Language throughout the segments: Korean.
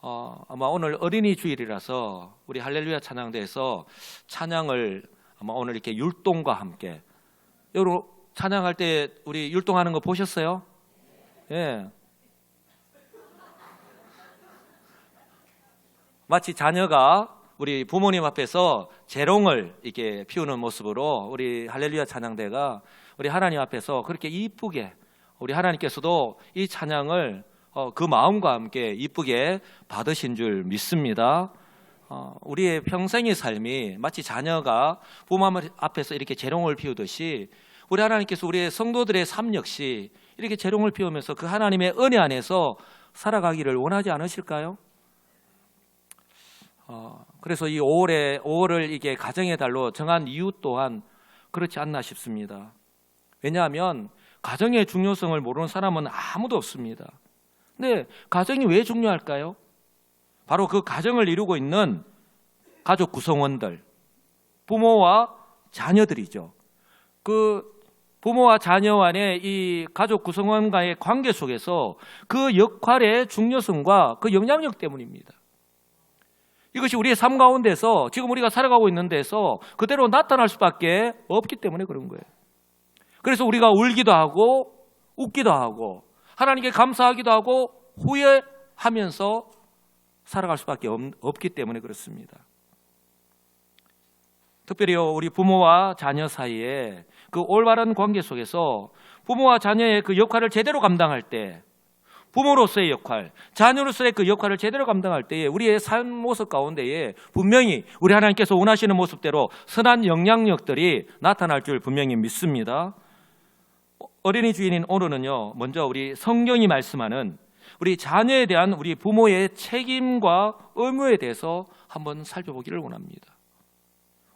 아마 오늘 어린이 주일이라서 우리 할렐루야 찬양대에서 찬양을 아마 오늘 이렇게 율동과 함께 여러분 찬양할 때 우리 율동하는 거 보셨어요? 예. 마치 자녀가 우리 부모님 앞에서 재롱을 이렇게 피우는 모습으로 우리 할렐루야 찬양대가 우리 하나님 앞에서 그렇게 이쁘게 우리 하나님께서도 이 찬양을 그 마음과 함께 이쁘게 받으신 줄 믿습니다. 우리의 평생의 삶이 마치 자녀가 부모 앞에서 이렇게 재롱을 피우듯이 우리 하나님께서 우리의 성도들의 삶 역시 이렇게 재롱을 피우면서 그 하나님의 은혜 안에서 살아가기를 원하지 않으실까요? 그래서 이 5월을 이게 가정의 달로 정한 이유 또한 그렇지 않나 싶습니다. 왜냐하면 가정의 중요성을 모르는 사람은 아무도 없습니다. 근데 가정이 왜 중요할까요? 바로 그 가정을 이루고 있는 가족 구성원들, 부모와 자녀들이죠. 그 부모와 자녀 간의 이 가족 구성원과의 관계 속에서 그 역할의 중요성과 그 영향력 때문입니다. 이것이 우리의 삶 가운데서 지금 우리가 살아가고 있는 데서 그대로 나타날 수밖에 없기 때문에 그런 거예요. 그래서 우리가 울기도 하고 웃기도 하고 하나님께 감사하기도 하고 후회하면서 살아갈 수밖에 없기 때문에 그렇습니다. 특별히 우리 부모와 자녀 사이에 그 올바른 관계 속에서 부모와 자녀의 그 역할을 제대로 감당할 때 부모로서의 역할, 자녀로서의 그 역할을 제대로 감당할 때에 우리의 삶 모습 가운데에 분명히 우리 하나님께서 원하시는 모습대로 선한 영향력들이 나타날 줄 분명히 믿습니다. 어린이 주일인 오늘은요, 먼저 우리 성경이 말씀하는 우리 자녀에 대한 우리 부모의 책임과 의무에 대해서 한번 살펴보기를 원합니다.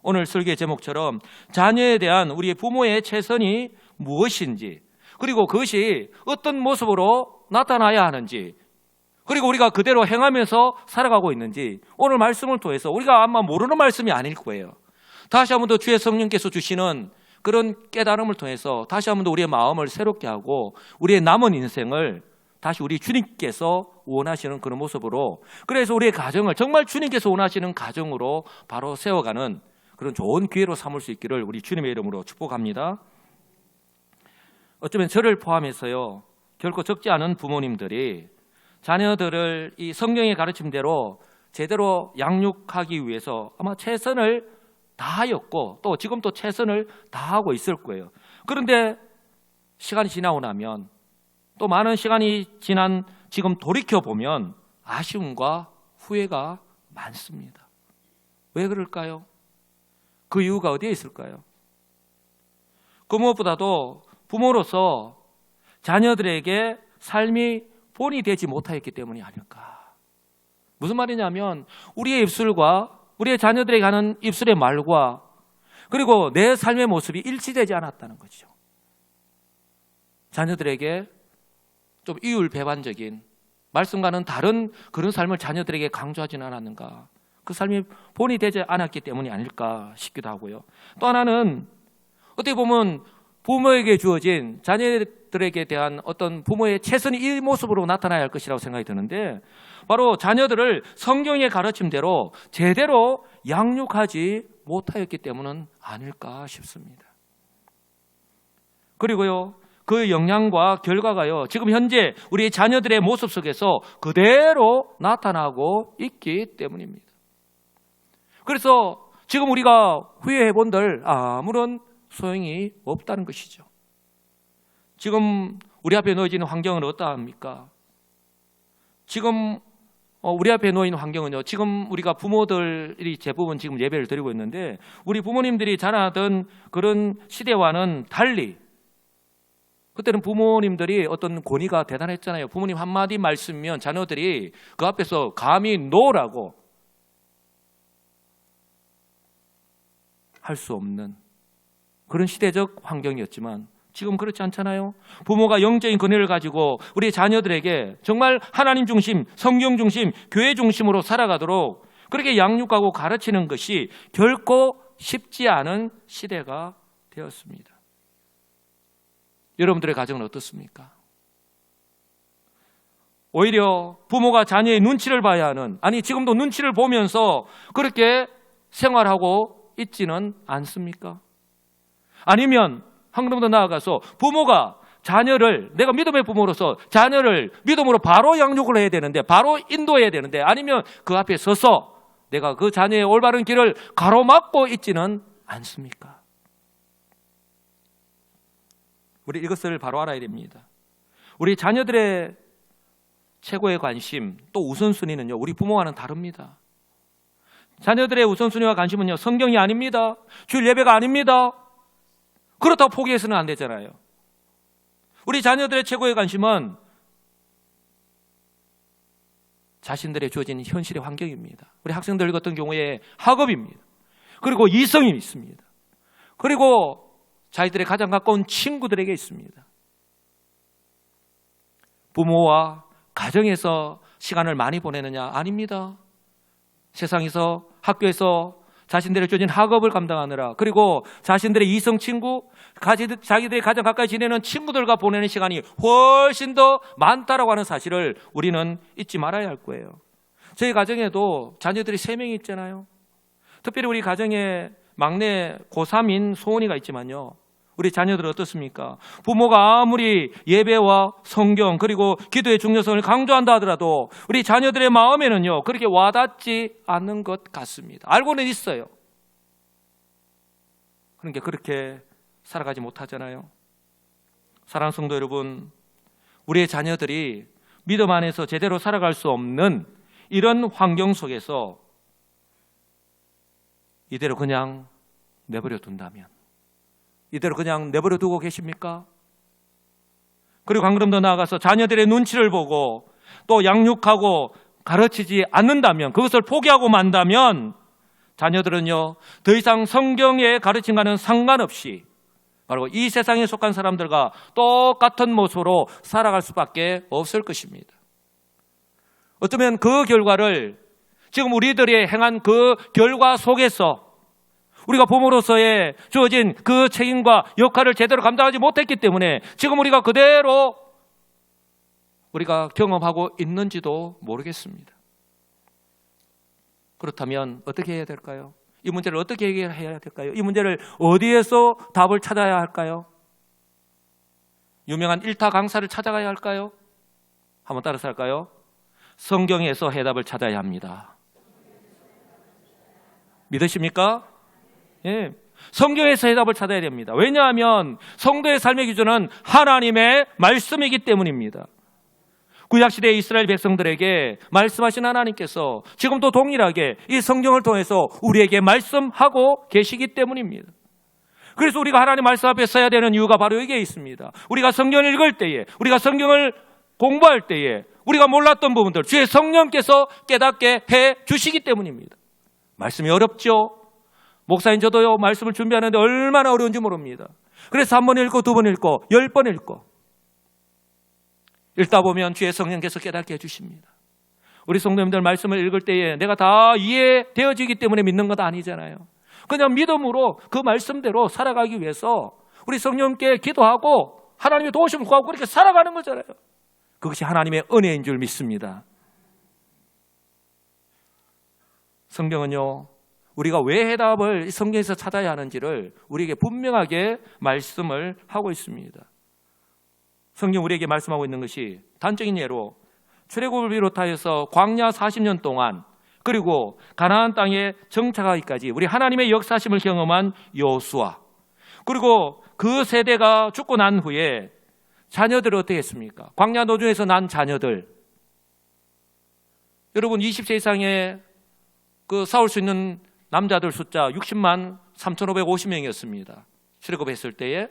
오늘 설교의 제목처럼 자녀에 대한 우리 부모의 최선이 무엇인지, 그리고 그것이 어떤 모습으로 나타나야 하는지, 그리고 우리가 그대로 행하면서 살아가고 있는지 오늘 말씀을 통해서 우리가 아마 모르는 말씀이 아닐 거예요. 다시 한 번 더 주의 성령께서 주시는 그런 깨달음을 통해서 다시 한 번 더 우리의 마음을 새롭게 하고 우리의 남은 인생을 다시 우리 주님께서 원하시는 그런 모습으로, 그래서 우리의 가정을 정말 주님께서 원하시는 가정으로 바로 세워가는 그런 좋은 기회로 삼을 수 있기를 우리 주님의 이름으로 축복합니다. 어쩌면 저를 포함해서요, 결코 적지 않은 부모님들이 자녀들을 이 성경의 가르침대로 제대로 양육하기 위해서 아마 최선을 다하였고 또 지금 또 최선을 다하고 있을 거예요. 그런데 시간이 지나고 나면, 또 많은 시간이 지난 지금 돌이켜보면 아쉬움과 후회가 많습니다. 왜 그럴까요? 그 이유가 어디에 있을까요? 그 무엇보다도 부모로서 자녀들에게 삶이 본이 되지 못하였기 때문이 아닐까. 무슨 말이냐면 우리의 입술과 우리의 자녀들에게 하는 입술의 말과 그리고 내 삶의 모습이 일치되지 않았다는 거죠. 자녀들에게 좀 이율배반적인 말씀과는 다른 그런 삶을 자녀들에게 강조하지는 않았는가. 그 삶이 본이 되지 않았기 때문이 아닐까 싶기도 하고요. 또 하나는 어떻게 보면 부모에게 주어진 자녀들에게 대한 어떤 부모의 최선이 이 모습으로 나타나야 할 것이라고 생각이 드는데, 바로 자녀들을 성경의 가르침대로 제대로 양육하지 못하였기 때문은 아닐까 싶습니다. 그리고요, 그 영향과 결과가요, 지금 현재 우리 자녀들의 모습 속에서 그대로 나타나고 있기 때문입니다. 그래서 지금 우리가 후회해본들 아무런 소용이 없다는 것이죠. 지금 우리 앞에 놓여진 환경은 어떠합니까? 지금 우리 앞에 놓인 환경은요, 지금 우리가 부모들이 대부분 지금 예배를 드리고 있는데 우리 부모님들이 자라던 그런 시대와는 달리 그때는 부모님들이 어떤 권위가 대단했잖아요. 부모님 한마디 말씀이면 자녀들이 그 앞에서 감히 노라고 할 수 없는 그런 시대적 환경이었지만 지금 그렇지 않잖아요. 부모가 영적인 권위를 가지고 우리 자녀들에게 정말 하나님 중심, 성경 중심, 교회 중심으로 살아가도록 그렇게 양육하고 가르치는 것이 결코 쉽지 않은 시대가 되었습니다. 여러분들의 가정은 어떻습니까? 오히려 부모가 자녀의 눈치를 봐야 하는, 아니 지금도 눈치를 보면서 그렇게 생활하고 있지는 않습니까? 아니면 한 걸음 더 나아가서 부모가 자녀를, 내가 믿음의 부모로서 자녀를 믿음으로 바로 양육을 해야 되는데, 바로 인도해야 되는데, 아니면 그 앞에 서서 내가 그 자녀의 올바른 길을 가로막고 있지는 않습니까? 우리 이것을 바로 알아야 됩니다. 우리 자녀들의 최고의 관심, 또 우선순위는요, 우리 부모와는 다릅니다. 자녀들의 우선순위와 관심은요, 성경이 아닙니다. 주일 예배가 아닙니다. 그렇다고 포기해서는 안 되잖아요. 우리 자녀들의 최고의 관심은 자신들의 주어진 현실의 환경입니다. 우리 학생들 같은 경우에 학업입니다. 그리고 이성이 있습니다. 그리고 자기들의 가장 가까운 친구들에게 있습니다. 부모와 가정에서 시간을 많이 보내느냐? 아닙니다. 세상에서, 학교에서 자신들의 주어진 학업을 감당하느라, 그리고 자신들의 이성 친구, 자기들이 가장 가까이 지내는 친구들과 보내는 시간이 훨씬 더 많다라고 하는 사실을 우리는 잊지 말아야 할 거예요. 저희 가정에도 자녀들이 3명이 있잖아요. 특별히 우리 가정에 막내 고3인 소은이가 있지만요, 우리 자녀들은 어떻습니까? 부모가 아무리 예배와 성경 그리고 기도의 중요성을 강조한다 하더라도 우리 자녀들의 마음에는요, 그렇게 와닿지 않는 것 같습니다. 알고는 있어요. 그러니까 그렇게 살아가지 못하잖아요. 사랑하는 성도 여러분, 우리의 자녀들이 믿음 안에서 제대로 살아갈 수 없는 이런 환경 속에서 이대로 그냥 내버려 둔다면, 이대로 그냥 내버려 두고 계십니까? 그리고 한 걸음 더 나아가서 자녀들의 눈치를 보고 또 양육하고 가르치지 않는다면, 그것을 포기하고 만다면 자녀들은요, 더 이상 성경의 가르침과는 상관없이 바로 이 세상에 속한 사람들과 똑같은 모습으로 살아갈 수밖에 없을 것입니다. 어쩌면 그 결과를, 지금 우리들이 행한 그 결과 속에서 우리가 부모로서의 주어진 그 책임과 역할을 제대로 감당하지 못했기 때문에 지금 우리가 그대로 우리가 경험하고 있는지도 모르겠습니다. 그렇다면 어떻게 해야 될까요? 이 문제를 어떻게 해결해야 될까요? 이 문제를 어디에서 답을 찾아야 할까요? 유명한 일타 강사를 찾아가야 할까요? 한번 따라서 할까요? 성경에서 해답을 찾아야 합니다. 믿으십니까? 예, 성경에서 해답을 찾아야 됩니다. 왜냐하면 성도의 삶의 기준은 하나님의 말씀이기 때문입니다. 구약시대의 이스라엘 백성들에게 말씀하신 하나님께서 지금도 동일하게 이 성경을 통해서 우리에게 말씀하고 계시기 때문입니다. 그래서 우리가 하나님 말씀 앞에 서야 되는 이유가 바로 여기에 있습니다. 우리가 성경을 읽을 때에, 우리가 성경을 공부할 때에 우리가 몰랐던 부분들 주의 성령께서 깨닫게 해 주시기 때문입니다. 말씀이 어렵죠? 목사인 저도요, 말씀을 준비하는데 얼마나 어려운지 모릅니다. 그래서 1번 읽고 2번 읽고 10번 읽고 읽다 보면 주의 성령께서 깨닫게 해주십니다. 우리 성도님들 말씀을 읽을 때에 내가 다 이해되어지기 때문에 믿는 것 아니잖아요. 그냥 믿음으로 그 말씀대로 살아가기 위해서 우리 성령께 기도하고 하나님의 도우심을 구하고 그렇게 살아가는 거잖아요. 그것이 하나님의 은혜인 줄 믿습니다. 성경은요, 우리가 왜 해답을 성경에서 찾아야 하는지를 우리에게 분명하게 말씀을 하고 있습니다. 성경 우리에게 말씀하고 있는 것이 단적인 예로 출애굽을 비롯하여서 광야 40년 동안, 그리고 가나안 땅에 정착하기까지 우리 하나님의 역사심을 경험한 여호수아, 그리고 그 세대가 죽고 난 후에 자녀들을 어떻게 했습니까? 광야 노중에서 난 자녀들, 여러분 20세 이상의 그 싸울 수 있는 남자들 숫자 60만 3,550명이었습니다. 출애굽했을 때에.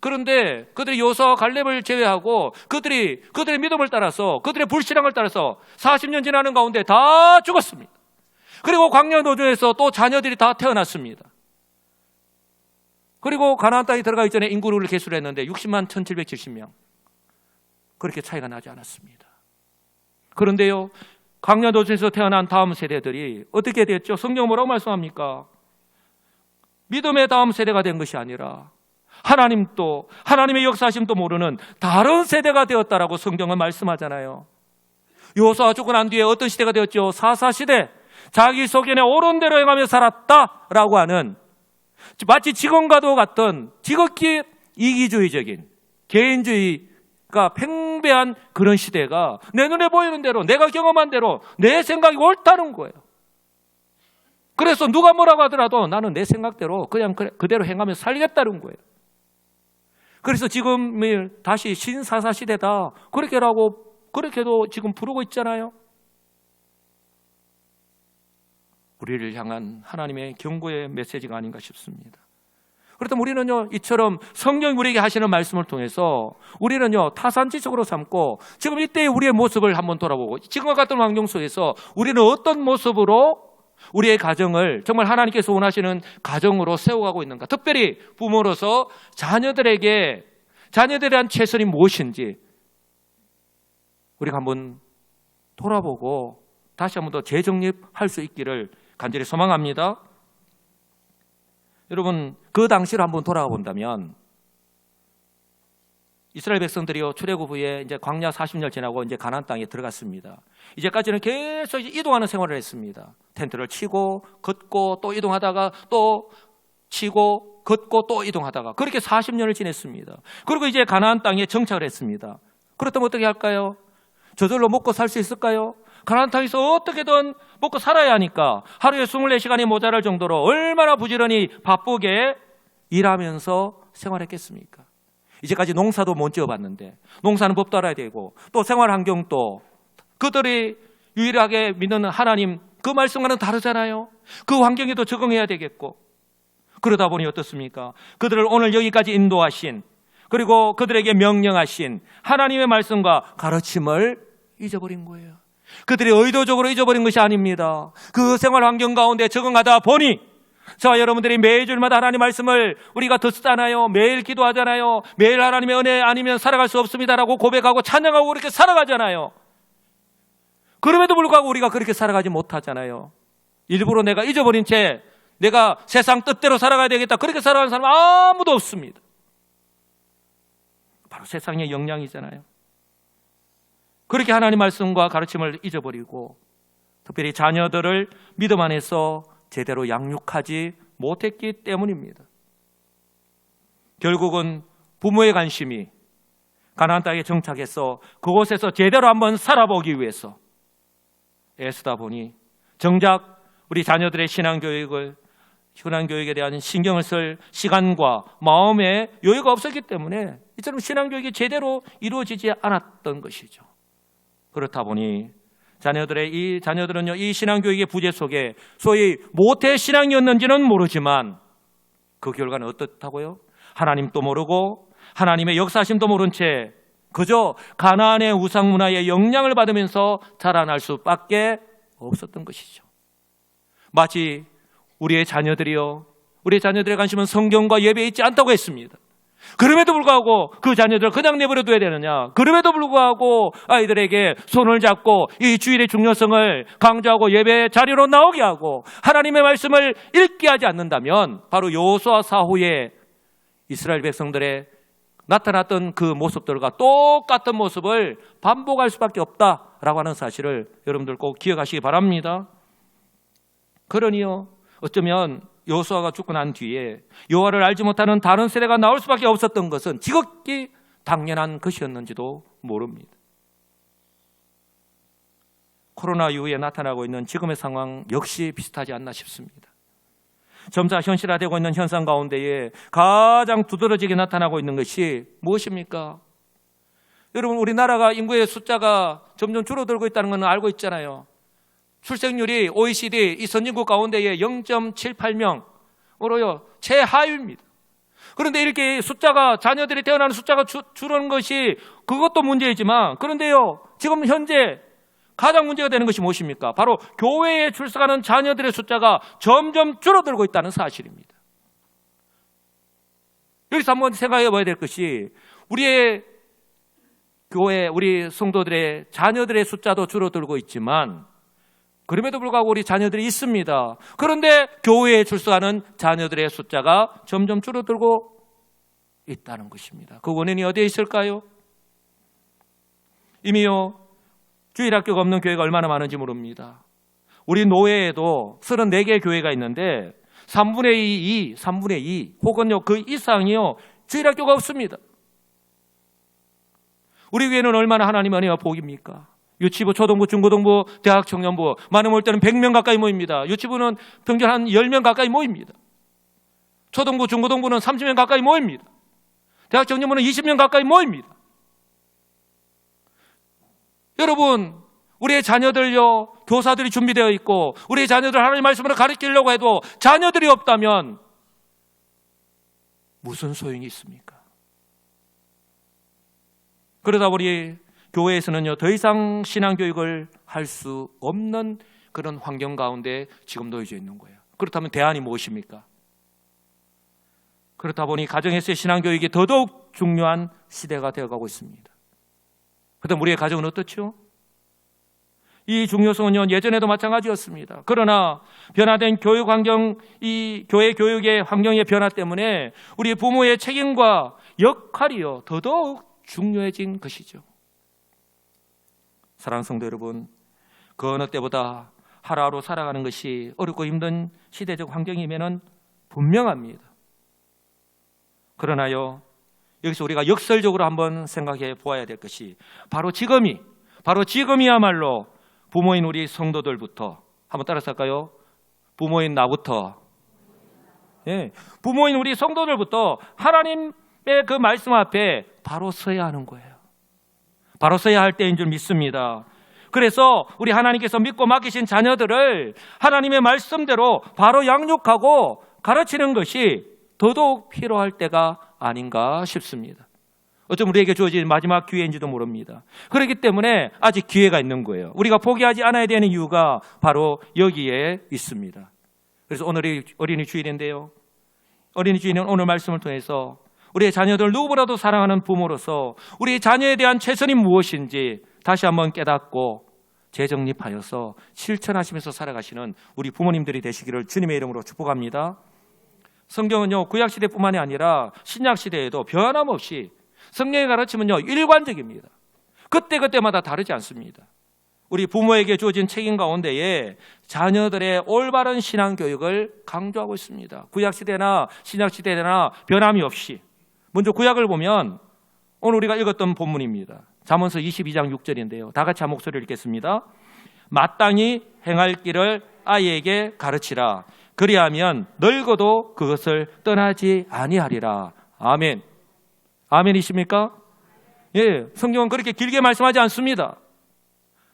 그런데 그들이 여호수아와 갈렙을 제외하고 그들의 믿음을 따라서, 그들의 불신앙을 따라서 40년 지나는 가운데 다 죽었습니다. 그리고 광야 노중에서 또 자녀들이 다 태어났습니다. 그리고 가나안 땅에 들어가기 전에 인구를 계수를 했는데 60만 1,770명. 그렇게 차이가 나지 않았습니다. 그런데요, 광야 노중에서 태어난 다음 세대들이 어떻게 됐죠? 성경 뭐라고 말씀합니까? 믿음의 다음 세대가 된 것이 아니라 하나님도, 하나님의 역사하심도 모르는 다른 세대가 되었다라고 성경은 말씀하잖아요. 여호수아가 죽고 난 뒤에 어떤 시대가 되었죠? 사사시대. 자기 소견에 옳은 대로 행하며 살았다라고 하는, 마치 지금과도 같은 지극히 이기주의적인 개인주의가 팽배한 그런 시대가 내 눈에 보이는 대로, 내가 경험한 대로 내 생각이 옳다는 거예요. 그래서 누가 뭐라고 하더라도 나는 내 생각대로 그냥 그대로 행하며 살겠다는 거예요. 그래서 지금 다시 신사사 시대다 그렇게도 지금 부르고 있잖아요. 우리를 향한 하나님의 경고의 메시지가 아닌가 싶습니다. 그렇다면 우리는요, 이처럼 성경이 우리에게 하시는 말씀을 통해서 우리는요, 타산지적으로 삼고 지금 이때의 우리의 모습을 한번 돌아보고, 지금과 같은 환경 속에서 우리는 어떤 모습으로 우리의 가정을 정말 하나님께서 원하시는 가정으로 세워가고 있는가. 특별히 부모로서 자녀들에 대한 최선이 무엇인지 우리가 한번 돌아보고 다시 한번 더 재정립할 수 있기를 간절히 소망합니다. 여러분, 그 당시를 한번 돌아가 본다면 이스라엘 백성들이요, 출애굽 후에 이제 광야 40년 지나고 이제 가나안 땅에 들어갔습니다. 이제까지는 계속 이동하는 생활을 했습니다. 텐트를 치고 걷고 또 이동하다가 또 치고 걷고 또 이동하다가 그렇게 40년을 지냈습니다. 그리고 이제 가나안 땅에 정착을 했습니다. 그렇다면 어떻게 할까요? 저절로 먹고 살 수 있을까요? 가나안 땅에서 어떻게든 먹고 살아야 하니까 하루에 24시간이 모자랄 정도로 얼마나 부지런히 바쁘게 일하면서 생활했겠습니까? 이제까지 농사도 못 지어봤는데 농사는 법도 알아야 되고 또 생활 환경도 그들이 유일하게 믿는 하나님 그 말씀과는 다르잖아요. 그 환경에도 적응해야 되겠고, 그러다 보니 어떻습니까? 그들을 오늘 여기까지 인도하신, 그리고 그들에게 명령하신 하나님의 말씀과 가르침을 잊어버린 거예요. 그들이 의도적으로 잊어버린 것이 아닙니다. 그 생활 환경 가운데 적응하다 보니 저와 여러분들이 매주일마다 하나님 말씀을 우리가 듣잖아요. 매일 기도하잖아요. 매일 하나님의 은혜 아니면 살아갈 수 없습니다라고 고백하고 찬양하고 그렇게 살아가잖아요. 그럼에도 불구하고 우리가 그렇게 살아가지 못하잖아요. 일부러 내가 잊어버린 채 내가 세상 뜻대로 살아가야 되겠다, 그렇게 살아가는 사람은 아무도 없습니다. 바로 세상의 영향이잖아요. 그렇게 하나님 말씀과 가르침을 잊어버리고 특별히 자녀들을 믿음 안에서 제대로 양육하지 못했기 때문입니다. 결국은 부모의 관심이 가나안 땅에 정착해서 그곳에서 제대로 한번 살아보기 위해서 애쓰다 보니 정작 우리 자녀들의 신앙교육에 대한 신경을 쓸 시간과 마음의 여유가 없었기 때문에 이처럼 신앙교육이 제대로 이루어지지 않았던 것이죠. 그렇다 보니 자녀들은요, 이 신앙교육의 부재 속에 소위 모태 신앙이었는지는 모르지만 그 결과는 어떻다고요? 하나님도 모르고 하나님의 역사심도 모른 채 그저 가나안의 우상 문화의 영향을 받으면서 자라날 수밖에 없었던 것이죠. 마치 우리의 자녀들의 관심은 성경과 예배에 있지 않다고 했습니다. 그럼에도 불구하고 그 자녀들을 그냥 내버려둬야 되느냐? 그럼에도 불구하고 아이들에게 손을 잡고 이 주일의 중요성을 강조하고 예배 자리로 나오게 하고 하나님의 말씀을 읽게 하지 않는다면 바로 여호수아 사후에 이스라엘 백성들의 나타났던 그 모습들과 똑같은 모습을 반복할 수밖에 없다라고 하는 사실을 여러분들 꼭 기억하시기 바랍니다. 그러니요, 어쩌면 여호수아가 죽고 난 뒤에 여호와를 알지 못하는 다른 세대가 나올 수밖에 없었던 것은 지극히 당연한 것이었는지도 모릅니다. 코로나 이후에 나타나고 있는 지금의 상황 역시 비슷하지 않나 싶습니다. 점차 현실화되고 있는 현상 가운데에 가장 두드러지게 나타나고 있는 것이 무엇입니까? 여러분, 우리나라가 인구의 숫자가 점점 줄어들고 있다는 건 알고 있잖아요. 출생률이 OECD 이 선진국 가운데에 0.78명으로요 최하위입니다. 그런데 이렇게 자녀들이 태어나는 숫자가 줄어드는 것이 그것도 문제이지만, 그런데요 지금 현재 가장 문제가 되는 것이 무엇입니까? 바로 교회에 출석하는 자녀들의 숫자가 점점 줄어들고 있다는 사실입니다. 여기서 한번 생각해 봐야 될 것이, 우리의 교회, 우리 성도들의 자녀들의 숫자도 줄어들고 있지만 그럼에도 불구하고 우리 자녀들이 있습니다. 그런데 교회에 출석하는 자녀들의 숫자가 점점 줄어들고 있다는 것입니다. 그 원인이 어디에 있을까요? 이미요 주일학교가 없는 교회가 얼마나 많은지 모릅니다. 우리 노예에도 34개의 교회가 있는데 3분의 2, 3분의 2 혹은요 그 이상이요 주일학교가 없습니다. 우리 교회는 얼마나 하나님 은혜와 복입니까? 유치부, 초등부, 중고등부, 대학, 청년부 많이 모일 때는 100명 가까이 모입니다. 유치부는 평균 한 10명 가까이 모입니다. 초등부, 중고등부는 30명 가까이 모입니다. 대학, 청년부는 20명 가까이 모입니다. 여러분, 우리의 자녀들요 교사들이 준비되어 있고 우리의 자녀들 하나님의 말씀으로 가르치려고 해도 자녀들이 없다면 무슨 소용이 있습니까? 그러다 보니 교회에서는요 더 이상 신앙교육을 할 수 없는 그런 환경 가운데 지금 놓여져 있는 거예요. 그렇다면 대안이 무엇입니까? 그렇다 보니 가정에서의 신앙교육이 더더욱 중요한 시대가 되어가고 있습니다. 그렇다면 우리의 가정은 어떻죠? 이 중요성은요 예전에도 마찬가지였습니다. 그러나 변화된 교육 환경, 이 교회 교육의 환경의 변화 때문에 우리 부모의 책임과 역할이요 더더욱 중요해진 것이죠. 사랑하는 성도 여러분, 그 어느 때보다 하루하루 살아가는 것이 어렵고 힘든 시대적 환경이면은 분명합니다. 그러나요 여기서 우리가 역설적으로 한번 생각해 보아야 될 것이 바로 지금이야말로 부모인 우리 성도들부터 한번 따라서 할까요? 부모인 나부터, 부모인 우리 성도들부터 하나님의 그 말씀 앞에 바로 서야 하는 거예요. 바로 서야 할 때인 줄 믿습니다. 그래서 우리 하나님께서 믿고 맡기신 자녀들을 하나님의 말씀대로 바로 양육하고 가르치는 것이 더더욱 필요할 때가 아닌가 싶습니다. 어쩌면 우리에게 주어진 마지막 기회인지도 모릅니다. 그렇기 때문에 아직 기회가 있는 거예요. 우리가 포기하지 않아야 되는 이유가 바로 여기에 있습니다. 그래서 오늘이 어린이 주일인데요. 어린이 주일은 오늘 말씀을 통해서 우리의 자녀들 누구보다도 사랑하는 부모로서 우리 자녀에 대한 최선이 무엇인지 다시 한번 깨닫고 재정립하여서 실천하시면서 살아가시는 우리 부모님들이 되시기를 주님의 이름으로 축복합니다. 성경은요 구약시대뿐만이 아니라 신약시대에도 변함없이 성경의 가르침은요 일관적입니다. 그때그때마다 다르지 않습니다. 우리 부모에게 주어진 책임 가운데에 자녀들의 올바른 신앙교육을 강조하고 있습니다. 구약시대나 신약시대나 변함이 없이. 먼저 구약을 보면 오늘 우리가 읽었던 본문입니다. 잠언서 22장 6절인데요. 다 같이 한 목소리를 읽겠습니다. 마땅히 행할 길을 아이에게 가르치라. 그리하면 늙어도 그것을 떠나지 아니하리라. 아멘. 아멘이십니까? 예, 성경은 그렇게 길게 말씀하지 않습니다.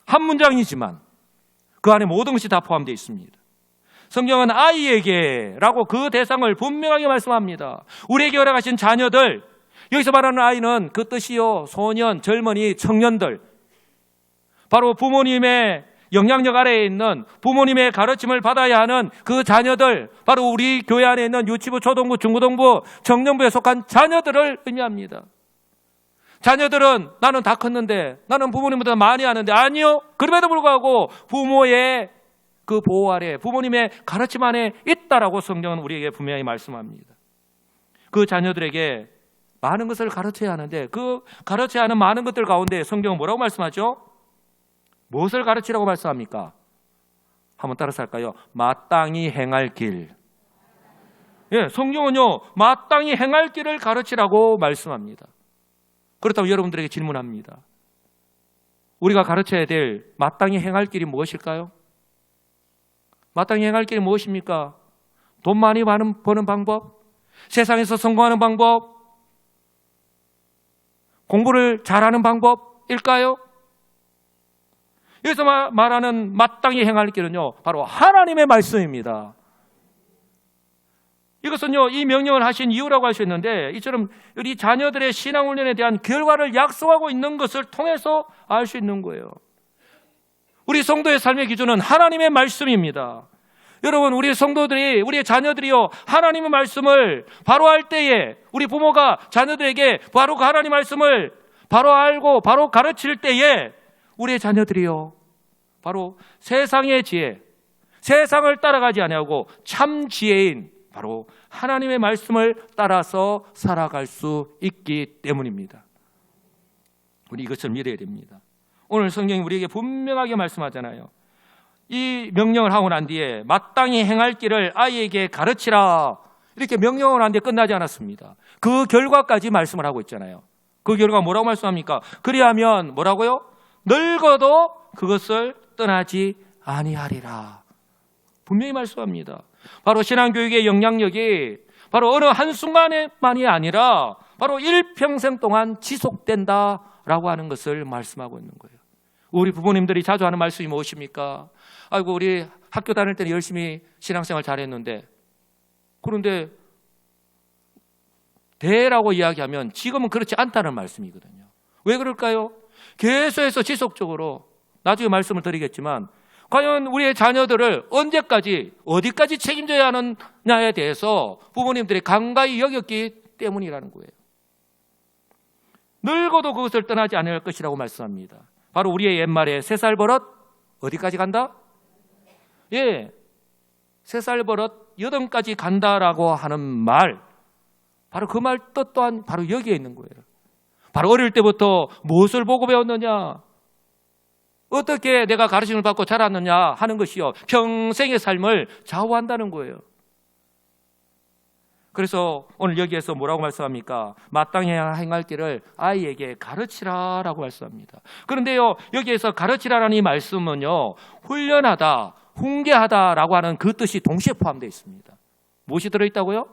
한 문장이지만 그 안에 모든 것이 다 포함되어 있습니다. 성경은 아이에게라고 그 대상을 분명하게 말씀합니다. 우리에게 허락하신 자녀들, 여기서 말하는 아이는 그 뜻이요 소년, 젊은이, 청년들, 바로 부모님의 영향력 아래에 있는 부모님의 가르침을 받아야 하는 그 자녀들, 바로 우리 교회 안에 있는 유치부, 초등부, 중고등부, 청년부에 속한 자녀들을 의미합니다. 자녀들은 나는 다 컸는데, 나는 부모님보다 많이 하는데, 아니요. 그럼에도 불구하고 부모의 그 보호 아래, 부모님의 가르침 안에 있다라고 성경은 우리에게 분명히 말씀합니다. 그 자녀들에게 많은 것을 가르쳐야 하는데 그 가르쳐야 하는 많은 것들 가운데 성경은 뭐라고 말씀하죠? 무엇을 가르치라고 말씀합니까? 한번 따라서 할까요? 마땅히 행할 길. 예, 성경은요 마땅히 행할 길을 가르치라고 말씀합니다. 그렇다면 여러분들에게 질문합니다. 우리가 가르쳐야 될 마땅히 행할 길이 무엇일까요? 마땅히 행할 길이 무엇입니까? 돈 많이 버는 방법? 세상에서 성공하는 방법? 공부를 잘하는 방법일까요? 여기서 말하는 마땅히 행할 길은요 바로 하나님의 말씀입니다. 이것은요 이 명령을 하신 이유라고 할 수 있는데 이처럼 우리 자녀들의 신앙훈련에 대한 결과를 약속하고 있는 것을 통해서 알 수 있는 거예요. 우리 성도의 삶의 기준은 하나님의 말씀입니다. 여러분, 우리 성도들이, 우리의 자녀들이요 하나님의 말씀을 바로 할 때에, 우리 부모가 자녀들에게 바로 그 하나님 말씀을 바로 알고 바로 가르칠 때에 우리의 자녀들이요 바로 세상의 지혜, 세상을 따라가지 아니하고 참 지혜인 바로 하나님의 말씀을 따라서 살아갈 수 있기 때문입니다. 우리 이것을 믿어야 됩니다. 오늘 성경이 우리에게 분명하게 말씀하잖아요. 이 명령을 하고 난 뒤에 마땅히 행할 길을 아이에게 가르치라, 이렇게 명령을 한 뒤에 끝나지 않았습니다. 그 결과까지 말씀을 하고 있잖아요. 그 결과 뭐라고 말씀합니까? 그리하면 뭐라고요? 늙어도 그것을 떠나지 아니하리라. 분명히 말씀합니다. 바로 신앙교육의 영향력이 바로 어느 한순간에만이 아니라 바로 일평생 동안 지속된다라고 하는 것을 말씀하고 있는 거예요. 우리 부모님들이 자주 하는 말씀이 무엇입니까? 아이고, 우리 학교 다닐 때는 열심히 신앙생활 잘했는데, 그런데 대라고 이야기하면 지금은 그렇지 않다는 말씀이거든요. 왜 그럴까요? 계속해서 지속적으로 나중에 말씀을 드리겠지만, 과연 우리의 자녀들을 언제까지 어디까지 책임져야 하느냐에 대해서 부모님들이 간과히 여겼기 때문이라는 거예요. 늙어도 그것을 떠나지 않을 것이라고 말씀합니다. 바로 우리의 옛말에 3살 버릇 어디까지 간다? 예, 3살 버릇 여든까지 간다라고 하는 말, 바로 그 말 뜻 또한 바로 여기에 있는 거예요. 바로 어릴 때부터 무엇을 보고 배웠느냐, 어떻게 내가 가르침을 받고 자랐느냐 하는 것이요, 평생의 삶을 좌우한다는 거예요. 그래서 오늘 여기에서 뭐라고 말씀합니까? 마땅히 행할 길을 아이에게 가르치라라고 말씀합니다. 그런데요, 여기에서 가르치라라는 이 말씀은요, 훈련하다, 훈계하다라고 하는 그 뜻이 동시에 포함되어 있습니다. 무엇이 들어있다고요?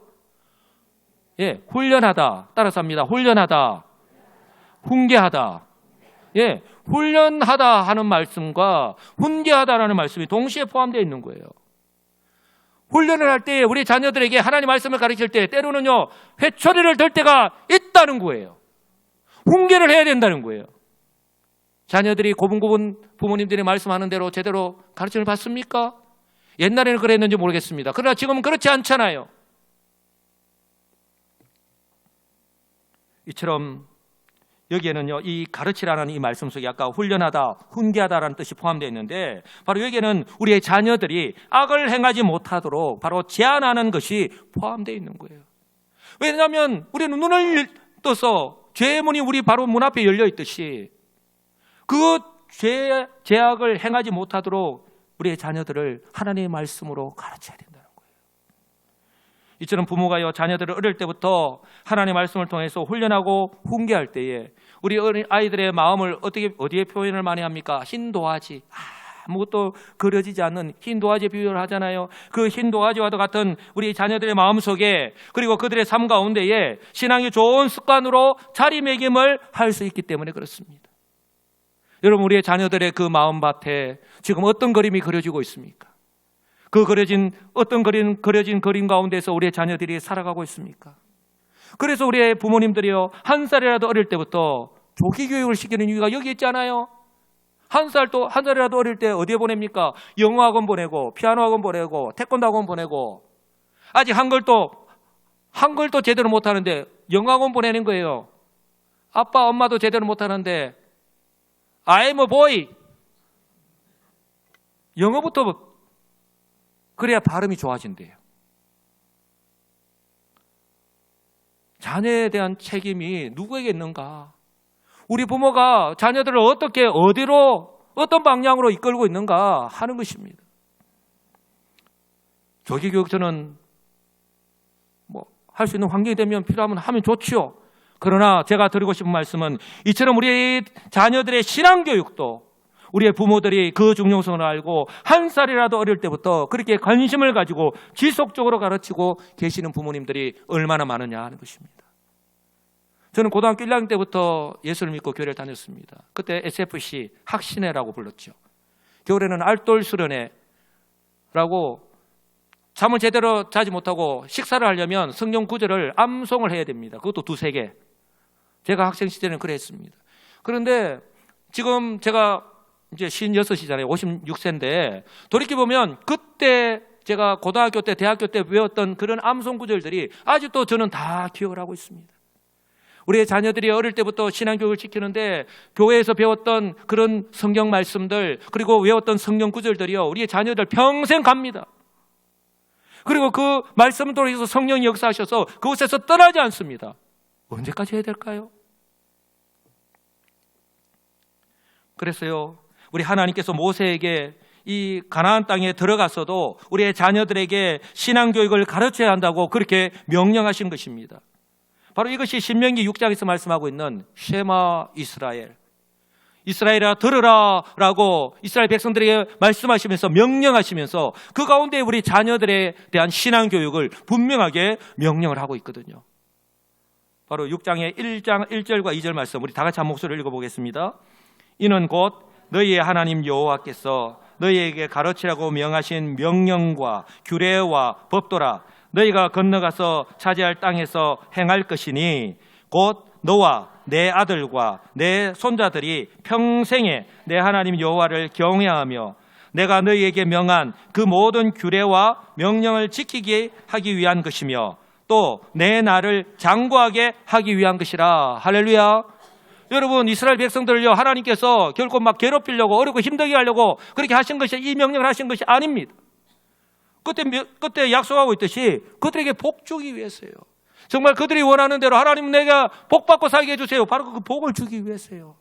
예, 훈련하다, 따라서 합니다. 훈련하다, 훈계하다. 예, 훈련하다 하는 말씀과 훈계하다라는 말씀이 동시에 포함되어 있는 거예요. 훈련을 할 때 우리 자녀들에게 하나님 말씀을 가르칠 때 때로는요, 회초리를 들 때가 있다는 거예요. 훈계를 해야 된다는 거예요. 자녀들이 고분고분 부모님들이 말씀하는 대로 제대로 가르침을 받습니까? 옛날에는 그랬는지 모르겠습니다. 그러나 지금은 그렇지 않잖아요. 이처럼 여기에는요, 이 가르치라는 이 말씀 속에 아까 훈련하다, 훈계하다라는 뜻이 포함되어 있는데, 바로 여기에는 우리의 자녀들이 악을 행하지 못하도록 바로 제한하는 것이 포함되어 있는 거예요. 왜냐하면 우리는 눈을 떠서 죄의 문이 우리 바로 문 앞에 열려 있듯이 그 죄악을 행하지 못하도록 우리의 자녀들을 하나님의 말씀으로 가르쳐야 된다는 거예요. 이처럼 부모가요, 자녀들을 어릴 때부터 하나님의 말씀을 통해서 훈련하고 훈계할 때에 우리 아이들의 마음을 어디에 표현을 많이 합니까? 흰 도화지, 아무것도 그려지지 않는 흰 도화지 비유를 하잖아요. 그 흰 도화지와도 같은 우리 자녀들의 마음속에, 그리고 그들의 삶 가운데에 신앙이 좋은 습관으로 자리매김을 할 수 있기 때문에 그렇습니다. 여러분, 우리의 자녀들의 그 마음밭에 지금 어떤 그림이 그려지고 있습니까? 그 그려진 그림 가운데서 우리의 자녀들이 살아가고 있습니까? 그래서 우리의 부모님들이요, 1살이라도 어릴 때부터 조기 교육을 시키는 이유가 여기 있잖아요. 1살이라도 어릴 때 어디에 보냅니까? 영어 학원 보내고, 피아노 학원 보내고, 태권도 학원 보내고, 아직 한글도 제대로 못하는데 영어 학원 보내는 거예요. 아빠 엄마도 제대로 못하는데 I'm a boy, 영어부터 그래야 발음이 좋아진대요. 자녀에 대한 책임이 누구에게 있는가? 우리 부모가 자녀들을 어떻게, 어디로, 어떤 방향으로 이끌고 있는가 하는 것입니다. 조기교육 저는 할 수 있는 환경이 되면 필요하면 하면 좋지요. 그러나 제가 드리고 싶은 말씀은 이처럼 우리 자녀들의 신앙교육도 우리의 부모들이 그 중요성을 알고 1살이라도 어릴 때부터 그렇게 관심을 가지고 지속적으로 가르치고 계시는 부모님들이 얼마나 많으냐 하는 것입니다. 저는 고등학교 1학년 때부터 예수를 믿고 교회를 다녔습니다. 그때 SFC 학신회라고 불렀죠. 겨울에는 알돌 수련회라고, 잠을 제대로 자지 못하고 식사를 하려면 성경 구절을 암송을 해야 됩니다. 그것도 2-3개. 제가 학생 시절에는 그랬습니다. 그런데 지금 제가 이제 56이잖아요. 56세인데 돌이켜보면 그때 제가 고등학교 때, 대학교 때 외웠던 그런 암송 구절들이 아직도 저는 다 기억을 하고 있습니다. 우리의 자녀들이 어릴 때부터 신앙교육을 시키는데 교회에서 배웠던 그런 성경 말씀들, 그리고 외웠던 성경 구절들이요, 우리의 자녀들 평생 갑니다. 그리고 그 말씀을 통해서 성령이 역사하셔서 그곳에서 떠나지 않습니다. 언제까지 해야 될까요? 그랬어요. 우리 하나님께서 모세에게 이 가나안 땅에 들어가서도 우리의 자녀들에게 신앙교육을 가르쳐야 한다고 그렇게 명령하신 것입니다. 바로 이것이 신명기 6장에서 말씀하고 있는 쉐마 이스라엘, 이스라엘아 들으라 라고 이스라엘 백성들에게 말씀하시면서 명령하시면서 그 가운데 우리 자녀들에 대한 신앙교육을 분명하게 명령을 하고 있거든요. 바로 6장의 1장 1절과 2절 말씀 우리 다 같이 한 목소리를 읽어보겠습니다. 이는 곧 너희의 하나님 여호와께서 너희에게 가르치라고 명하신 명령과 규례와 법도라. 너희가 건너가서 차지할 땅에서 행할 것이니 곧 너와 내 아들과 내 손자들이 평생에 내 하나님 여호와를 경외하며 내가 너희에게 명한 그 모든 규례와 명령을 지키게 하기 위한 것이며 또 내 나를 장구하게 하기 위한 것이라. 할렐루야. 여러분, 이스라엘 백성들을요, 하나님께서 결코 막 괴롭히려고 어렵고 힘들게 하려고 그렇게 하신 것이, 이 명령을 하신 것이 아닙니다. 그때 약속하고 있듯이 그들에게 복 주기 위해서요. 정말 그들이 원하는 대로 하나님 내가 복 받고 살게 해주세요. 바로 그 복을 주기 위해서요.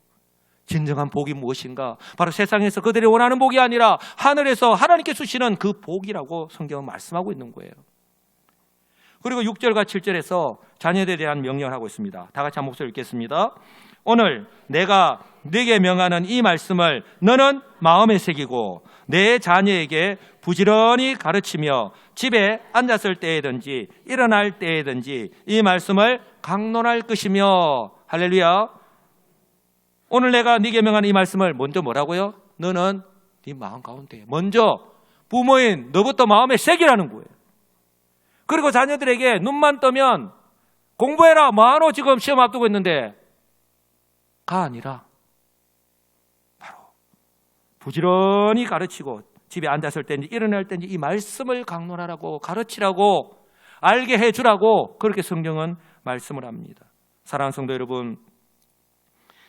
진정한 복이 무엇인가? 바로 세상에서 그들이 원하는 복이 아니라 하늘에서 하나님께 주시는 그 복이라고 성경은 말씀하고 있는 거예요. 그리고 6절과 7절에서 자녀들에 대한 명령을 하고 있습니다. 다 같이 한 목소리 읽겠습니다. 오늘 내가 네게 명하는 이 말씀을 너는 마음에 새기고 내 자녀에게 부지런히 가르치며 집에 앉았을 때에든지 일어날 때에든지 이 말씀을 강론할 것이며. 할렐루야. 오늘 내가 네게 명하는 이 말씀을 먼저 뭐라고요? 너는 네 마음 가운데 먼저 부모인 너부터 마음에 새기라는 거예요. 그리고 자녀들에게 눈만 뜨면 공부해라 뭐하노 지금 시험 앞두고 있는데 가 아니라 바로 부지런히 가르치고 집에 앉았을 때인지 일어날 때인지 이 말씀을 강론하라고 가르치라고 알게 해주라고 그렇게 성경은 말씀을 합니다. 사랑하는 성도 여러분,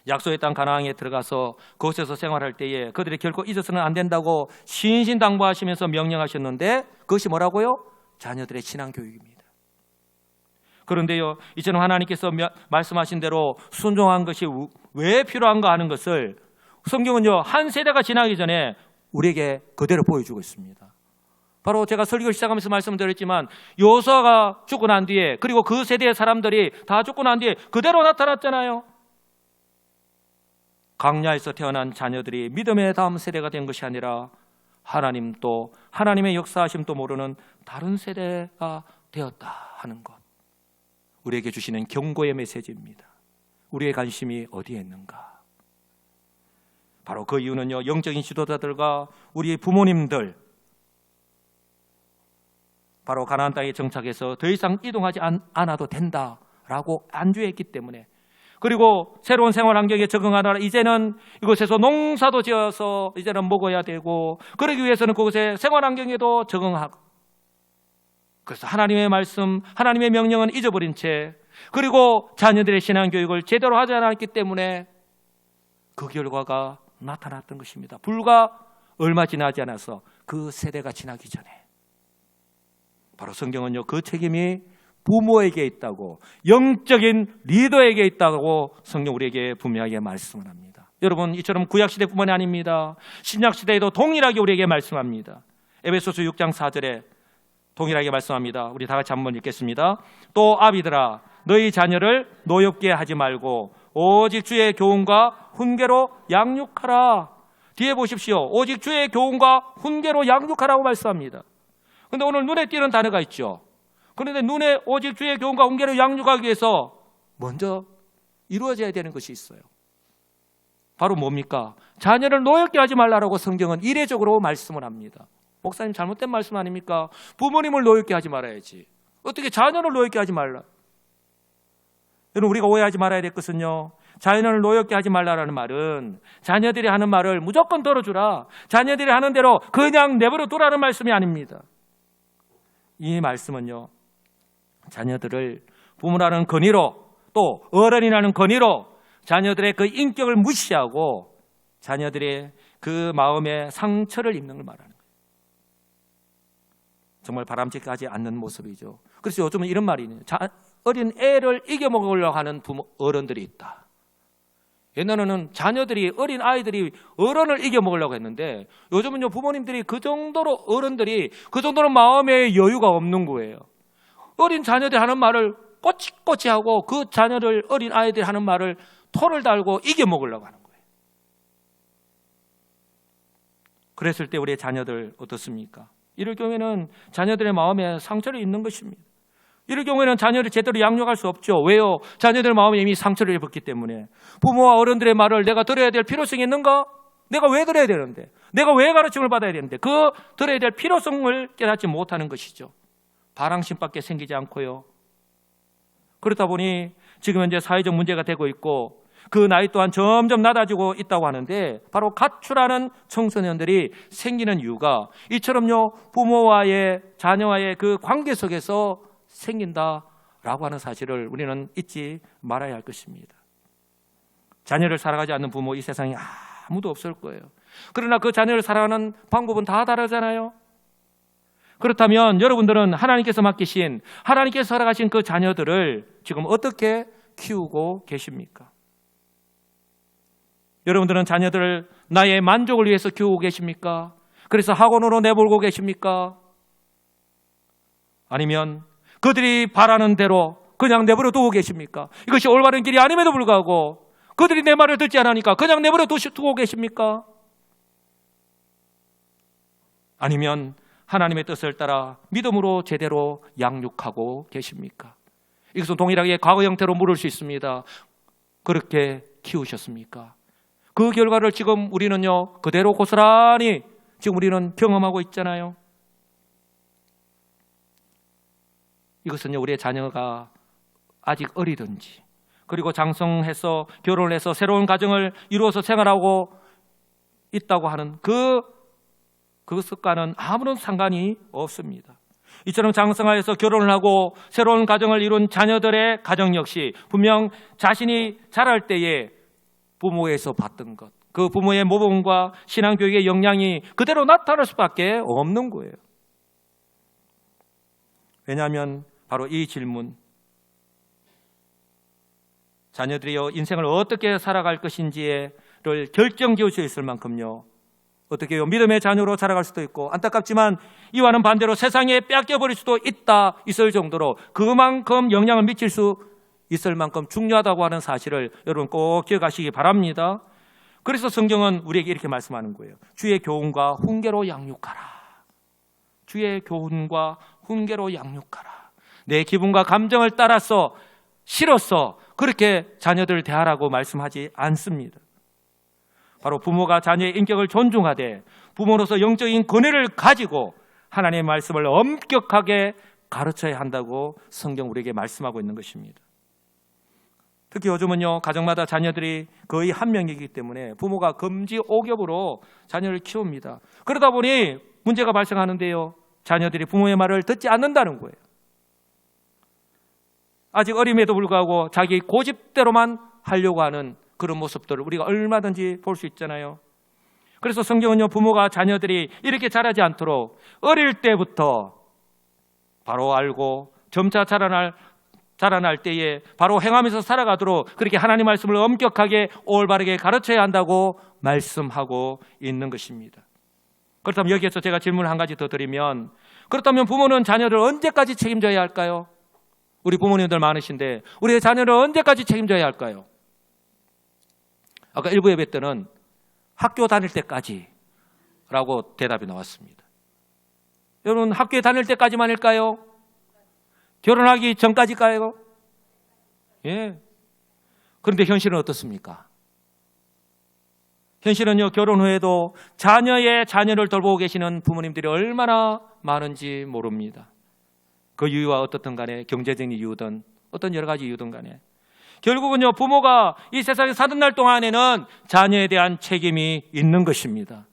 약속의 땅 가나안에 들어가서 그곳에서 생활할 때에 그들이 결코 잊어서는 안 된다고 신신당부하시면서 명령하셨는데 그것이 뭐라고요? 자녀들의 신앙교육입니다. 그런데요, 이제는 하나님께서 말씀하신 대로 순종한 것이 왜 필요한가 하는 것을 성경은요, 한 세대가 지나기 전에 우리에게 그대로 보여주고 있습니다. 바로 제가 설교 시작하면서 말씀드렸지만 요수아가 죽고 난 뒤에 그리고 그 세대의 사람들이 다 죽고 난 뒤에 그대로 나타났잖아요. 광야에서 태어난 자녀들이 믿음의 다음 세대가 된 것이 아니라 하나님도 하나님의 역사하심도 모르는 다른 세대가 되었다 하는 것, 우리에게 주시는 경고의 메시지입니다. 우리의 관심이 어디에 있는가? 바로 그 이유는요, 영적인 지도자들과 우리 부모님들, 바로 가나안 땅에 정착해서 더 이상 이동하지 않아도 된다라고 안주했기 때문에, 그리고 새로운 생활 환경에 적응하느라 이제는 이곳에서 농사도 지어서 이제는 먹어야 되고, 그러기 위해서는 그곳의 생활 환경에도 적응하고, 그래서 하나님의 말씀, 하나님의 명령은 잊어버린 채, 그리고 자녀들의 신앙교육을 제대로 하지 않았기 때문에 그 결과가 나타났던 것입니다. 불과 얼마 지나지 않아서 그 세대가 지나기 전에 바로 성경은요, 그 책임이 부모에게 있다고, 영적인 리더에게 있다고 성경 우리에게 분명하게 말씀을 합니다. 여러분, 이처럼 구약시대뿐만이 아닙니다. 신약시대에도 동일하게 우리에게 말씀합니다. 에베소서 6장 4절에 동일하게 말씀합니다. 우리 다 같이 한번 읽겠습니다. 또 아비들아, 너희 자녀를 노엽게 하지 말고 오직 주의 교훈과 훈계로 양육하라. 뒤에 보십시오. 오직 주의 교훈과 훈계로 양육하라고 말씀합니다. 그런데 오늘 눈에 띄는 단어가 있죠. 그런데 눈에 오직 주의 교훈과 훈계로 양육하기 위해서 먼저 이루어져야 되는 것이 있어요. 바로 뭡니까? 자녀를 노엽게 하지 말라라고 성경은 이례적으로 말씀을 합니다. 목사님, 잘못된 말씀 아닙니까? 부모님을 노엽게 하지 말아야지. 어떻게 자녀를 노엽게 하지 말라? 여러분, 우리가 오해하지 말아야 될 것은요, 자녀를 노엽게 하지 말라라는 말은 자녀들이 하는 말을 무조건 들어주라, 자녀들이 하는 대로 그냥 내버려 두라는 말씀이 아닙니다. 이 말씀은요, 자녀들을 부모라는 권위로, 또 어른이라는 권위로 자녀들의 그 인격을 무시하고 자녀들의 그 마음에 상처를 입는 걸 말하는 거예요. 정말 바람직하지 않는 모습이죠. 그래서 요즘은 이런 말이 있네요. 어린 애를 이겨먹으려고 하는 어른들이 있다. 옛날에는 자녀들이, 어린 아이들이 어른을 이겨먹으려고 했는데 요즘은요, 부모님들이 그 정도로, 어른들이 그 정도로 마음의 여유가 없는 거예요. 어린 자녀들이 하는 말을 꼬치꼬치 하고 그 자녀를, 어린 아이들이 하는 말을 토를 달고 이겨먹으려고 하는 거예요. 그랬을 때 우리의 자녀들 어떻습니까? 이럴 경우에는 자녀들의 마음에 상처를 입는 것입니다. 이럴 경우에는 자녀를 제대로 양육할 수 없죠. 왜요? 자녀들 마음에 이미 상처를 입었기 때문에. 부모와 어른들의 말을 내가 들어야 될 필요성이 있는가? 내가 왜 들어야 되는데? 내가 왜 가르침을 받아야 되는데? 그 들어야 될 필요성을 깨닫지 못하는 것이죠. 바랑심밖에 생기지 않고요. 그렇다 보니 지금 현재 사회적 문제가 되고 있고 그 나이 또한 점점 낮아지고 있다고 하는데 바로 가출하는 청소년들이 생기는 이유가 이처럼요, 부모와의, 자녀와의 그 관계 속에서 생긴다라고 하는 사실을 우리는 잊지 말아야 할 것입니다. 자녀를 사랑하지 않는 부모 이 세상에 아무도 없을 거예요. 그러나 그 자녀를 사랑하는 방법은 다 다르잖아요. 그렇다면 여러분들은 하나님께서 맡기신, 하나님께서 허락하신 그 자녀들을 지금 어떻게 키우고 계십니까? 여러분들은 자녀들을 나의 만족을 위해서 키우고 계십니까? 그래서 학원으로 내몰고 계십니까? 아니면 그들이 바라는 대로 그냥 내버려 두고 계십니까? 이것이 올바른 길이 아님에도 불구하고 그들이 내 말을 듣지 않으니까 그냥 내버려 두고 계십니까? 아니면 하나님의 뜻을 따라 믿음으로 제대로 양육하고 계십니까? 이것은 동일하게 과거 형태로 물을 수 있습니다. 그렇게 키우셨습니까? 그 결과를 지금 우리는요, 그대로 고스란히 지금 우리는 경험하고 있잖아요. 이것은요, 우리의 자녀가 아직 어리든지, 그리고 장성해서 결혼을 해서 새로운 가정을 이루어서 생활하고 있다고 하는 그것과는 아무런 상관이 없습니다. 이처럼 장성하여서 결혼을 하고 새로운 가정을 이룬 자녀들의 가정 역시 분명 자신이 자랄 때에 부모에서 받던 것, 그 부모의 모범과 신앙교육의 영향이 그대로 나타날 수밖에 없는 거예요. 왜냐하면 바로 이 질문, 자녀들이요, 인생을 어떻게 살아갈 것인지를 결정지을 수 있을 만큼요, 어떻게요, 믿음의 자녀로 자라갈 수도 있고, 안타깝지만 이와는 반대로 세상에 뺏겨버릴 수도 있을 정도로 그만큼 영향을 미칠 수 있을 만큼 중요하다고 하는 사실을 여러분 꼭 기억하시기 바랍니다. 그래서 성경은 우리에게 이렇게 말씀하는 거예요. 주의 교훈과 훈계로 양육하라. 주의 교훈과 훈계로 양육하라. 내 기분과 감정을 따라서 실어서 그렇게 자녀들을 대하라고 말씀하지 않습니다. 바로 부모가 자녀의 인격을 존중하되 부모로서 영적인 권위를 가지고 하나님의 말씀을 엄격하게 가르쳐야 한다고 성경 우리에게 말씀하고 있는 것입니다. 특히 요즘은요, 가정마다 자녀들이 거의 한 명이기 때문에 부모가 금지옥엽으로 자녀를 키웁니다. 그러다 보니 문제가 발생하는데요, 자녀들이 부모의 말을 듣지 않는다는 거예요. 아직 어림에도 불구하고 자기 고집대로만 하려고 하는 그런 모습들을 우리가 얼마든지 볼 수 있잖아요. 그래서 성경은요, 부모가 자녀들이 이렇게 자라지 않도록 어릴 때부터 바로 알고 점차 자라날 때에 바로 행하면서 살아가도록 그렇게 하나님 말씀을 엄격하게 올바르게 가르쳐야 한다고 말씀하고 있는 것입니다. 그렇다면 여기에서 제가 질문을 한 가지 더 드리면, 그렇다면 부모는 자녀를 언제까지 책임져야 할까요? 우리 부모님들 많으신데 우리의 자녀를 언제까지 책임져야 할까요? 아까 일부 예배 때는 학교 다닐 때까지 라고 대답이 나왔습니다. 여러분, 학교에 다닐 때까지만일까요? 결혼하기 전까지일까요? 예. 그런데 현실은 어떻습니까? 현실은요, 결혼 후에도 자녀를 돌보고 계시는 부모님들이 얼마나 많은지 모릅니다. 그 이유와 어떻든 간에, 경제적인 이유든 어떤 여러 가지 이유든 간에 결국은요, 부모가 이 세상에 사는 날 동안에는 자녀에 대한 책임이 있는 것입니다.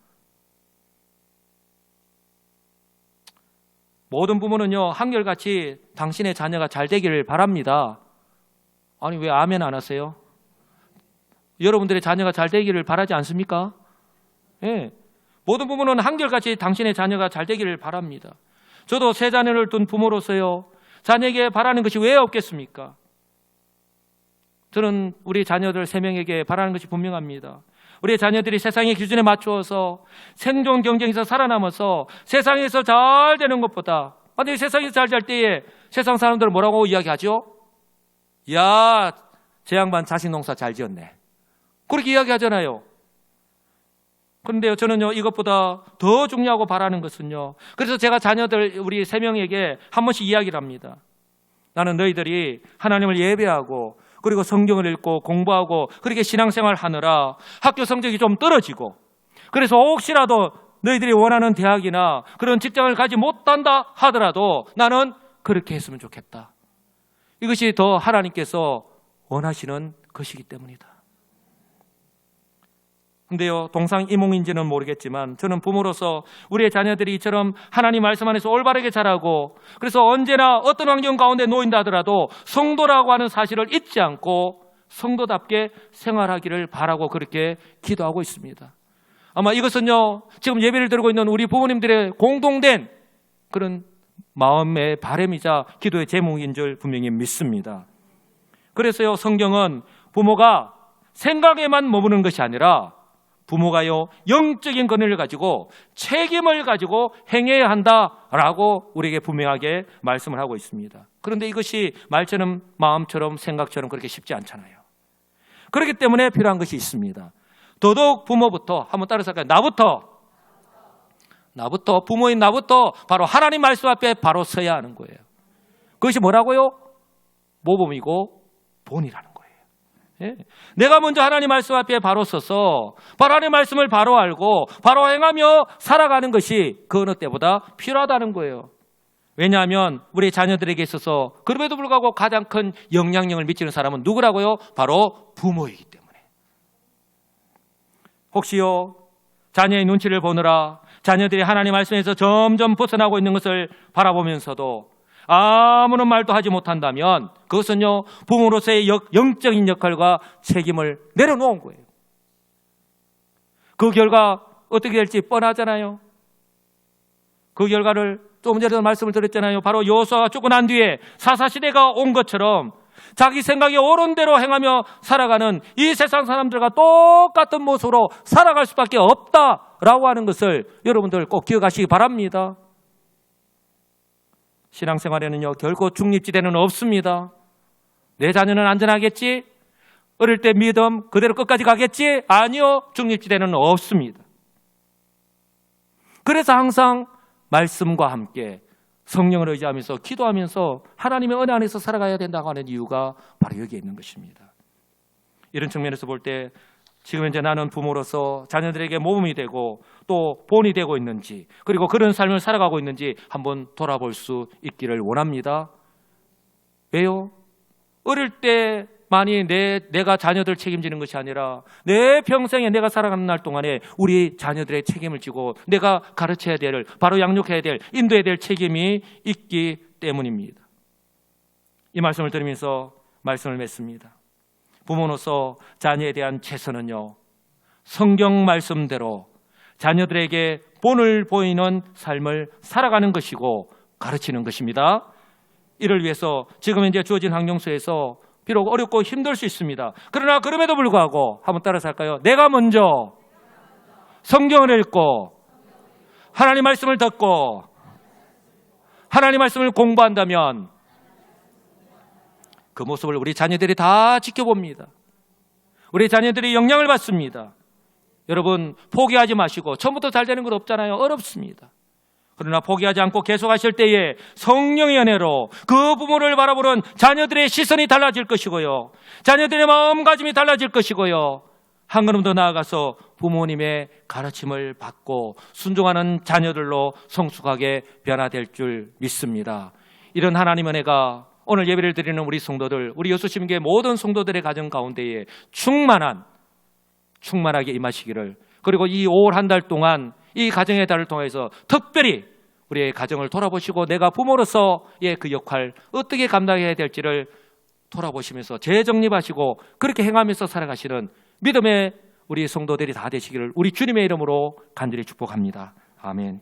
모든 부모는요, 한결같이 당신의 자녀가 잘 되기를 바랍니다. 아니, 왜 아멘 안 하세요? 여러분들의 자녀가 잘 되기를 바라지 않습니까? 예. 모든 부모는 한결같이 당신의 자녀가 잘 되기를 바랍니다. 저도 세 자녀를 둔 부모로서요, 자녀에게 바라는 것이 왜 없겠습니까? 저는 우리 자녀들 3명에게 바라는 것이 분명합니다. 우리 자녀들이 세상의 기준에 맞추어서 생존 경쟁에서 살아남아서 세상에서 잘 되는 것보다, 만약에 세상에서 잘 될 때에 세상 사람들은 뭐라고 이야기하죠? 야, 제 양반 자식 농사 잘 지었네. 그렇게 이야기하잖아요. 그런데요, 저는요, 이것보다 더 중요하고 바라는 것은요, 그래서 제가 자녀들 우리 3명에게 한 번씩 이야기를 합니다. 나는 너희들이 하나님을 예배하고 그리고 성경을 읽고 공부하고 그렇게 신앙생활 하느라 학교 성적이 좀 떨어지고, 그래서 혹시라도 너희들이 원하는 대학이나 그런 직장을 가지 못한다 하더라도 나는 그렇게 했으면 좋겠다. 이것이 더 하나님께서 원하시는 것이기 때문이다. 근데요, 동상이몽인지는 모르겠지만 저는 부모로서 우리의 자녀들이 이처럼 하나님 말씀 안에서 올바르게 자라고, 그래서 언제나 어떤 환경 가운데 놓인다 하더라도 성도라고 하는 사실을 잊지 않고 성도답게 생활하기를 바라고 그렇게 기도하고 있습니다. 아마 이것은요, 지금 예배를 드리고 있는 우리 부모님들의 공동된 그런 마음의 바람이자 기도의 제목인 줄 분명히 믿습니다. 그래서요, 성경은 부모가 생각에만 머무는 것이 아니라 부모가요, 영적인 권위를 가지고 책임을 가지고 행해야 한다라고 우리에게 분명하게 말씀을 하고 있습니다. 그런데 이것이 말처럼 마음처럼 생각처럼 그렇게 쉽지 않잖아요. 그렇기 때문에 필요한 것이 있습니다. 더더욱 부모부터, 한번 따라서 할까요? 나부터, 부모인 나부터 바로 하나님 말씀 앞에 바로 서야 하는 거예요. 그것이 뭐라고요? 모범이고 본이라는 거예요. 예? 내가 먼저 하나님 말씀 앞에 바로 서서 바로 하나님 말씀을 바로 알고 바로 행하며 살아가는 것이 그 어느 때보다 필요하다는 거예요. 왜냐하면 우리 자녀들에게 있어서 그럼에도 불구하고 가장 큰 영향력을 미치는 사람은 누구라고요? 바로 부모이기 때문에. 혹시요, 자녀의 눈치를 보느라 자녀들이 하나님 말씀에서 점점 벗어나고 있는 것을 바라보면서도 아무런 말도 하지 못한다면 그것은요, 부모로서의 영적인 역할과 책임을 내려놓은 거예요. 그 결과 어떻게 될지 뻔하잖아요. 그 결과를 조금 전에도 말씀을 드렸잖아요. 바로 여호수아가 죽고 난 뒤에 사사시대가 온 것처럼 자기 생각이 옳은 대로 행하며 살아가는 이 세상 사람들과 똑같은 모습으로 살아갈 수밖에 없다라고 하는 것을 여러분들 꼭 기억하시기 바랍니다. 신앙생활에는요, 결코 중립지대는 없습니다. 내 자녀는 안전하겠지? 어릴 때 믿음 그대로 끝까지 가겠지? 아니요, 중립지대는 없습니다. 그래서 항상 말씀과 함께 성령을 의지하면서 기도하면서 하나님의 은혜 안에서 살아가야 된다고 하는 이유가 바로 여기에 있는 것입니다. 이런 측면에서 볼 때 지금 현재 나는 부모로서 자녀들에게 모범이 되고 또 본이 되고 있는지, 그리고 그런 삶을 살아가고 있는지 한번 돌아볼 수 있기를 원합니다. 왜요? 어릴 때만이 내가 자녀들 책임지는 것이 아니라 내 평생에 내가 살아가는 날 동안에 우리 자녀들의 책임을 지고 내가 가르쳐야 될, 바로 양육해야 될, 인도해야 될 책임이 있기 때문입니다. 이 말씀을 들으면서 말씀을 맺습니다. 부모로서 자녀에 대한 최선은요, 성경 말씀대로 자녀들에게 본을 보이는 삶을 살아가는 것이고 가르치는 것입니다. 이를 위해서 지금 현재 주어진 환경 속에서 비록 어렵고 힘들 수 있습니다. 그러나 그럼에도 불구하고 한번 따라서 할까요? 내가 먼저 성경을 읽고 하나님 말씀을 듣고 하나님 말씀을 공부한다면 그 모습을 우리 자녀들이 다 지켜봅니다. 우리 자녀들이 영향을 받습니다. 여러분, 포기하지 마시고 처음부터 잘 되는 건 없잖아요. 어렵습니다. 그러나 포기하지 않고 계속하실 때에 성령의 은혜로 그 부모를 바라보는 자녀들의 시선이 달라질 것이고요, 자녀들의 마음가짐이 달라질 것이고요, 한 걸음 더 나아가서 부모님의 가르침을 받고 순종하는 자녀들로 성숙하게 변화될 줄 믿습니다. 이런 하나님 은혜가 오늘 예배를 드리는 우리 성도들, 우리 여수심교회 모든 성도들의 가정 가운데에 충만하게 임하시기를, 그리고 이 5월 한 달 동안 이 가정의 달을 통해서 특별히 우리의 가정을 돌아보시고 내가 부모로서의 그 역할 어떻게 감당해야 될지를 돌아보시면서 재정립하시고 그렇게 행하면서 살아가시는 믿음의 우리 성도들이 다 되시기를 우리 주님의 이름으로 간절히 축복합니다. 아멘.